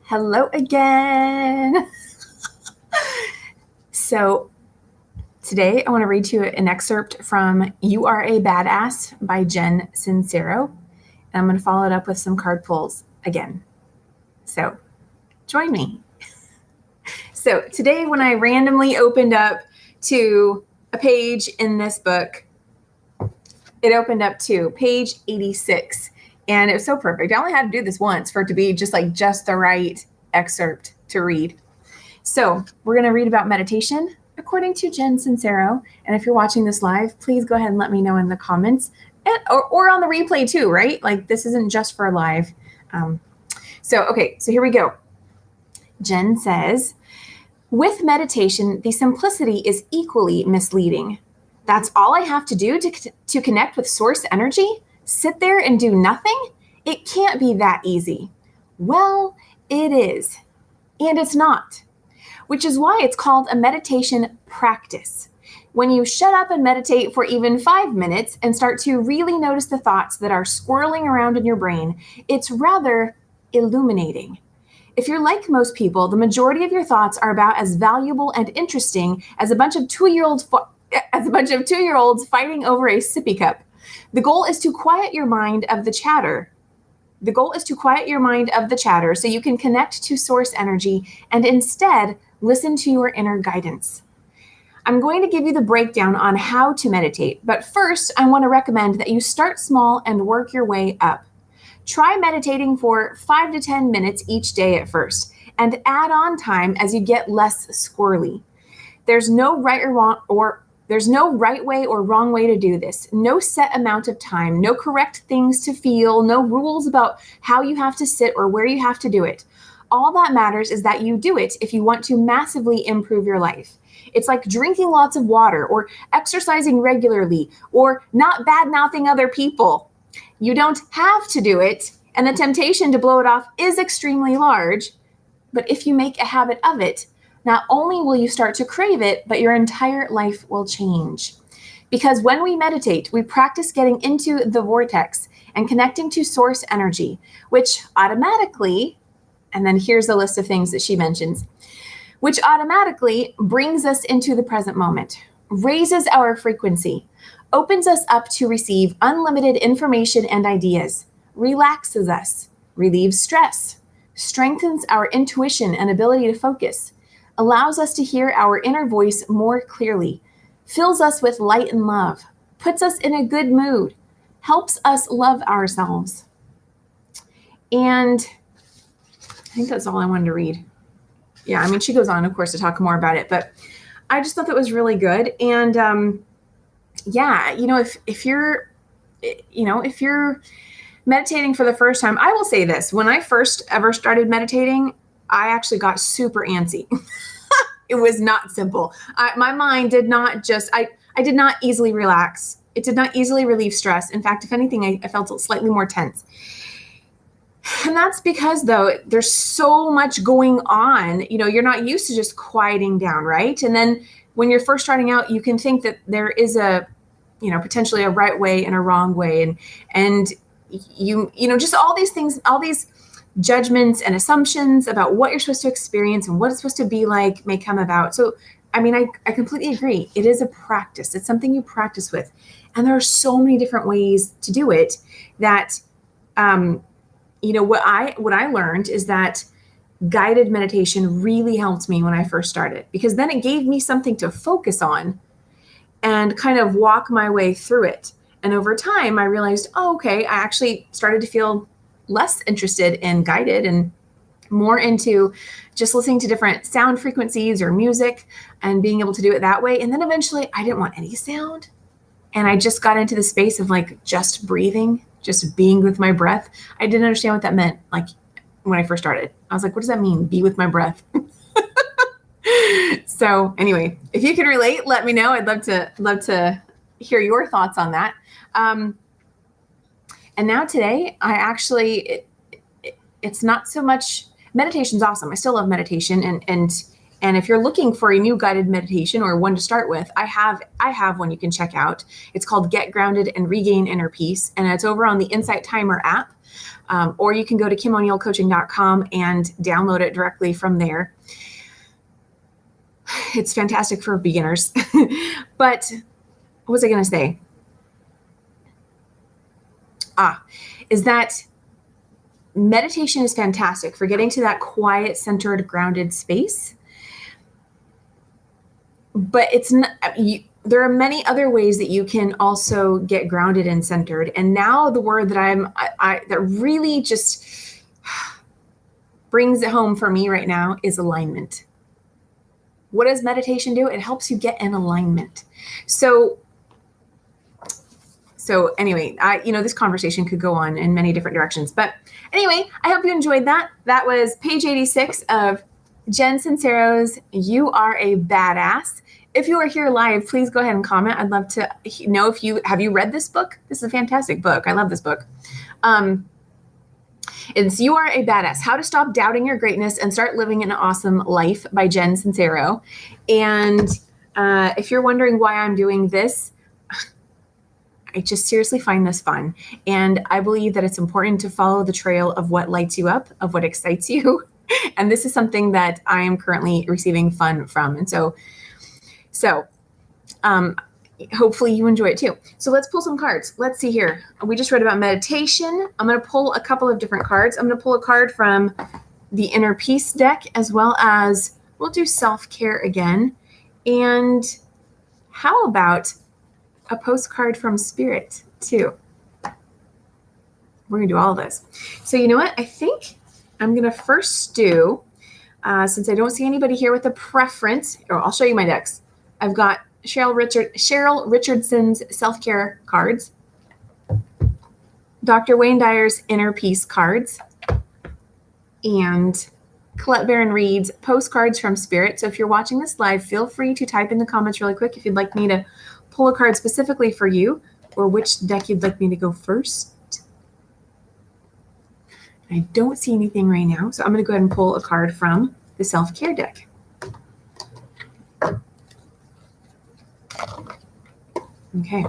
Hello again. So today I want to read to you an excerpt from You Are a Badass by Jen Sincero. And I'm going to follow it up with some card pulls again. So join me. So today when I randomly opened up to a page in this book, it opened up to page 86. And it was so perfect. I only had to do this once for it to be just the right excerpt to read. So we're going to read about meditation according to Jen Sincero. And if you're watching this live, please go ahead and let me know in the comments or on the replay too, right? Like this isn't just for live. So here we go. Jen says, with meditation, the simplicity is equally misleading. That's all I have to do to connect with source energy? Sit there and do nothing? It can't be that easy. Well, it is. And it's not. Which is why it's called a meditation practice. When you shut up and meditate for even 5 minutes and start to really notice the thoughts that are swirling around in your brain, it's rather illuminating. If you're like most people, the majority of your thoughts are about as valuable and interesting as a bunch of two-year-olds fighting over a sippy cup. The goal is to quiet your mind of the chatter. So you can connect to source energy and instead listen to your inner guidance. I'm going to give you the breakdown on how to meditate, but first I want to recommend that you start small and work your way up. Try meditating for 5 to 10 minutes each day at first, and add on time as you get less squirrely. There's no right way or wrong way to do this. No set amount of time, no correct things to feel, no rules about how you have to sit or where you have to do it. All that matters is that you do it if you want to massively improve your life. It's like drinking lots of water or exercising regularly or not bad-mouthing other people. You don't have to do it, and the temptation to blow it off is extremely large. But if you make a habit of it, not only will you start to crave it, but your entire life will change. Because when we meditate, we practice getting into the vortex and connecting to source energy, which automatically, and then here's a list of things that she mentions, which automatically brings us into the present moment, raises our frequency, opens us up to receive unlimited information and ideas, relaxes us, relieves stress, strengthens our intuition and ability to focus, allows us to hear our inner voice more clearly, fills us with light and love, puts us in a good mood, helps us love ourselves. And I think that's all I wanted to read. Yeah, I mean, she goes on, of course, to talk more about it, but I just thought that was really good. And if you're meditating for the first time, I will say this, when I first ever started meditating, I actually got super antsy. It was not simple. My mind did not I did not easily relax. It did not easily relieve stress. In fact, if anything, I felt slightly more tense. And that's because, though, there's so much going on. You're not used to just quieting down, right? And then when you're first starting out, you can think that there is potentially a right way and a wrong way. And just all these things, all these judgments and assumptions about what you're supposed to experience and what it's supposed to be like may come about. So, I mean, I completely agree. It is a practice. It's something you practice with. And there are so many different ways to do it that, what I learned is that guided meditation really helped me when I first started, because then it gave me something to focus on and kind of walk my way through it. And over time, I realized, I actually started to feel less interested in guided and more into just listening to different sound frequencies or music and being able to do it that way. And then eventually I didn't want any sound. And I just got into the space of just breathing, just being with my breath. I didn't understand what that meant. When I first started, I was like, what does that mean? Be with my breath. So anyway, if you can relate, let me know. I'd love to hear your thoughts on that. And now today, it's not so much, meditation's awesome. I still love meditation. And if you're looking for a new guided meditation or one to start with, I have one you can check out. It's called Get Grounded and Regain Inner Peace. And it's over on the Insight Timer app. Or you can go to KimO'NeillCoaching.com and download it directly from there. It's fantastic for beginners. But what was I going to say? Is that meditation is fantastic for getting to that quiet, centered, grounded space. But it's not, there are many other ways that you can also get grounded and centered. And now the word that that really just brings it home for me right now is alignment. What does meditation do? It helps you get in alignment. So anyway, this conversation could go on in many different directions. But anyway, I hope you enjoyed that. That was page 86 of Jen Sincero's You Are a Badass. If you are here live, please go ahead and comment. I'd love to know have you read this book? This is a fantastic book. I love this book. It's You Are a Badass, How to Stop Doubting Your Greatness and Start Living an Awesome Life by Jen Sincero. And if you're wondering why I'm doing this, I just seriously find this fun. And I believe that it's important to follow the trail of what lights you up, of what excites you. And this is something that I am currently receiving fun from. And so hopefully you enjoy it too. So let's pull some cards. Let's see here. We just read about meditation. I'm going to pull a couple of different cards. I'm going to pull a card from the Inner Peace deck, as well as we'll do self-care again. And how about a postcard from Spirit too? We're going to do all of this. So you know what? I think I'm going to first do, since I don't see anybody here with a preference, or I'll show you my decks. I've got Cheryl Richardson's self-care cards, Dr. Wayne Dyer's Inner Peace cards, and Colette Baron Reed's postcards from Spirit. So if you're watching this live, feel free to type in the comments really quick if you'd like me to pull a card specifically for you, or which deck you'd like me to go first. I don't see anything right now, so I'm going to go ahead and pull a card from the self-care deck. Okay.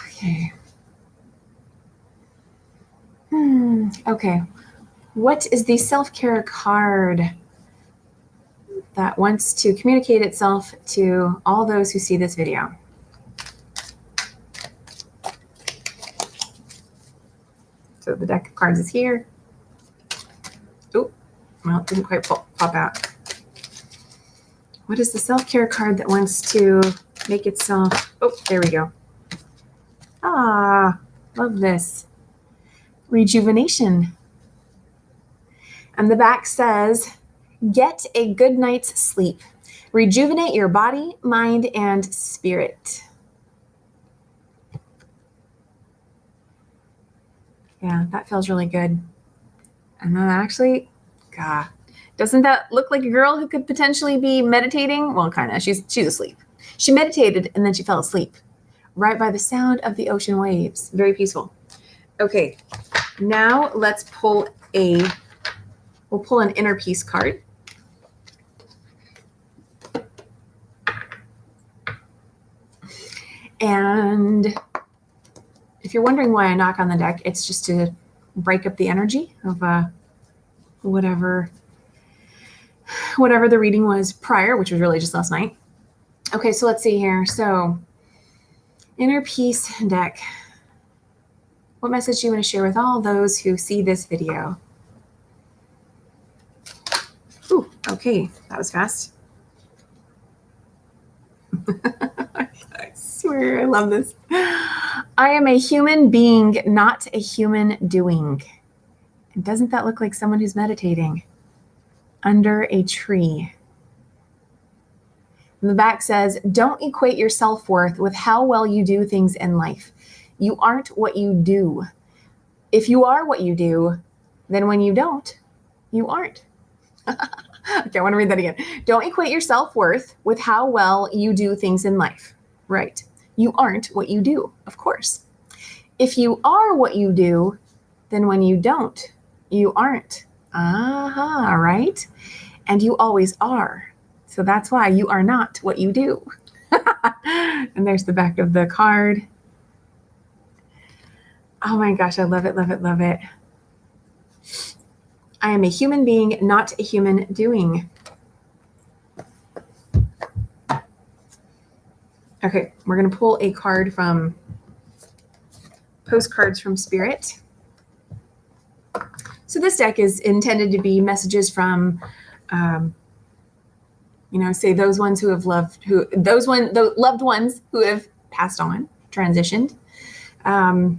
Okay. Okay. What is the self-care card that wants to communicate itself to all those who see this video? So the deck of cards is here. Oh, well, it didn't quite pop out. What is the self-care card that wants to make itself? Oh, there we go. Ah, love this. Rejuvenation. And the back says, get a good night's sleep. Rejuvenate your body, mind, and spirit. Yeah, that feels really good. And then actually, God, doesn't that look like a girl who could potentially be meditating? Well, kind of. She's asleep. She meditated and then she fell asleep right by the sound of the ocean waves. Very peaceful. Okay, now let's pull we'll pull an Inner Peace card. And if you're wondering why I knock on the deck, it's just to break up the energy of whatever the reading was prior, which was really just last night. Okay, so let's see here. So Inner Peace deck. What message do you want to share with all those who see this video? Ooh, okay, that was fast. I swear, I love this. I am a human being, not a human doing. And doesn't that look like someone who's meditating under a tree? And the back says, don't equate your self-worth with how well you do things in life. You aren't what you do. If you are what you do, then when you don't, you aren't. Okay, I want to read that again. Don't equate your self-worth with how well you do things in life. Right. You aren't what you do, of course. If you are what you do, then when you don't, you aren't. Right? And you always are. So that's why you are not what you do. And there's the back of the card. Oh my gosh, I love it, love it, love it. I am a human being, not a human doing. Okay, we're going to pull a card from Postcards from Spirit. So this deck is intended to be messages from, say those ones who have loved, the loved ones who have passed on, transitioned. Or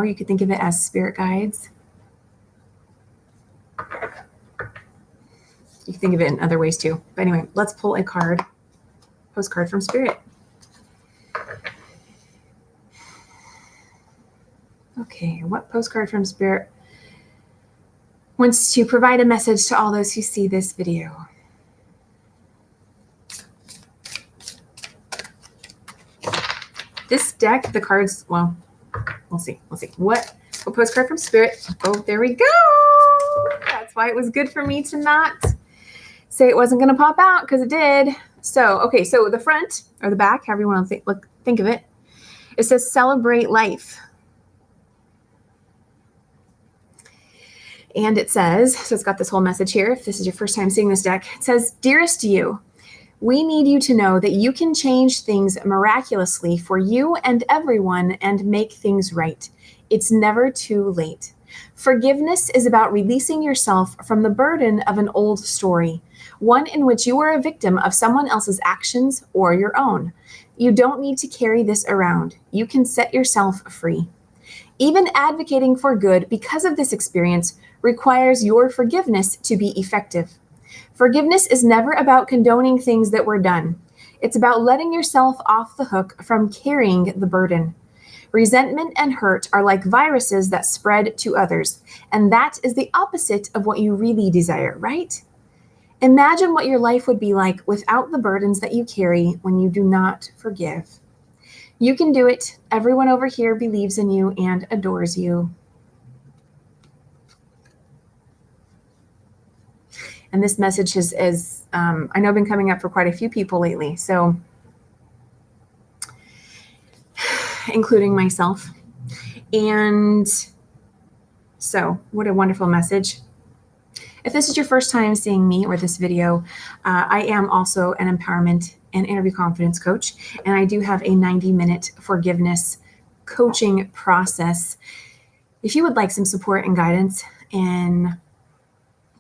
you could think of it as spirit guides. You can think of it in other ways too. But anyway, let's pull a card, postcard from Spirit. Okay, what postcard from Spirit wants to provide a message to all those who see this video? This deck, the cards, well, we'll see. What postcard from Spirit? Oh, there we go. That's why it was good for me to not say it wasn't going to pop out, because it did. So the front or the back, however you want to think of it, it says celebrate life. And it says, so it's got this whole message here. If this is your first time seeing this deck, it says, dearest you, we need you to know that you can change things miraculously for you and everyone and make things right. It's never too late. Forgiveness is about releasing yourself from the burden of an old story, one in which you are a victim of someone else's actions or your own. You don't need to carry this around. You can set yourself free. Even advocating for good because of this experience requires your forgiveness to be effective. Forgiveness is never about condoning things that were done. It's about letting yourself off the hook from carrying the burden. Resentment and hurt are like viruses that spread to others, and that is the opposite of what you really desire, right? Imagine what your life would be like without the burdens that you carry when you do not forgive. You can do it. Everyone over here believes in you and adores you. And this message is I know, been coming up for quite a few people lately. So, including myself. And so, what a wonderful message. If this is your first time seeing me or this video, I am also an empowerment and interview confidence coach. And I do have a 90-minute forgiveness coaching process. If you would like some support and guidance in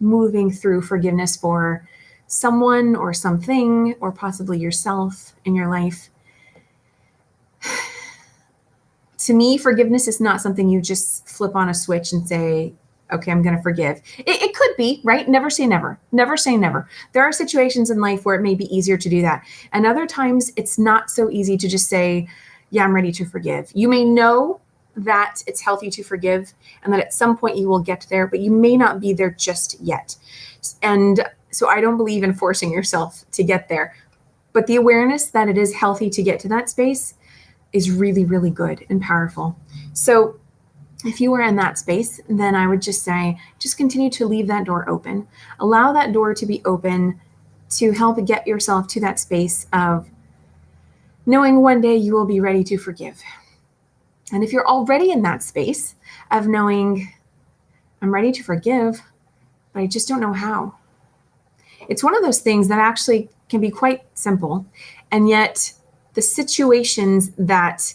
moving through forgiveness for someone or something, or possibly yourself in your life, to me, forgiveness is not something you just flip on a switch and say, okay, I'm going to forgive. It could be, right? Never say never. Never say never. There are situations in life where it may be easier to do that. And other times it's not so easy to just say, yeah, I'm ready to forgive. You may know that it's healthy to forgive and that at some point you will get there, but you may not be there just yet. And so I don't believe in forcing yourself to get there. But the awareness that it is healthy to get to that space is really, really good and powerful. So if you are in that space, then I would just say, just continue to leave that door open. Allow that door to be open to help get yourself to that space of knowing one day you will be ready to forgive. And if you're already in that space of knowing, I'm ready to forgive, but I just don't know how. It's one of those things that actually can be quite simple. And yet the situations that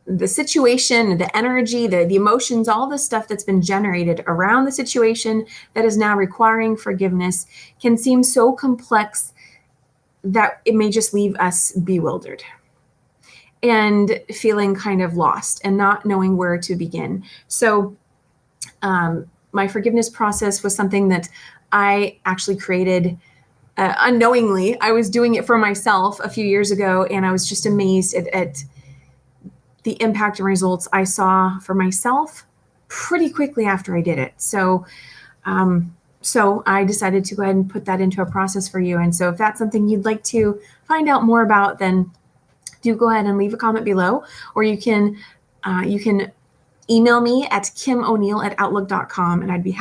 the situation, the energy, the emotions, all the stuff that's been generated around the situation that is now requiring forgiveness can seem so complex that it may just leave us bewildered and feeling kind of lost and not knowing where to begin. So my forgiveness process was something that I actually created unknowingly. I was doing it for myself a few years ago, and I was just amazed at the impact and results I saw for myself pretty quickly after I did it. So I decided to go ahead and put that into a process for you. And so if that's something you'd like to find out more about, then do go ahead and leave a comment below, or you can email me at kimoneil@outlook.com, and I'd be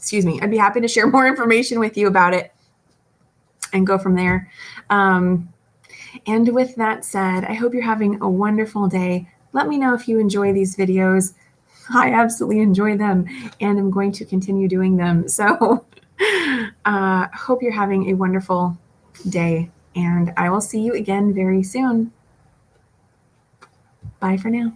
excuse me, I'd be happy to share more information with you about it and go from there. And with that said, I hope you're having a wonderful day. Let me know if you enjoy these videos. I absolutely enjoy them, and I'm going to continue doing them. So hope you're having a wonderful day, and I will see you again very soon. Bye for now.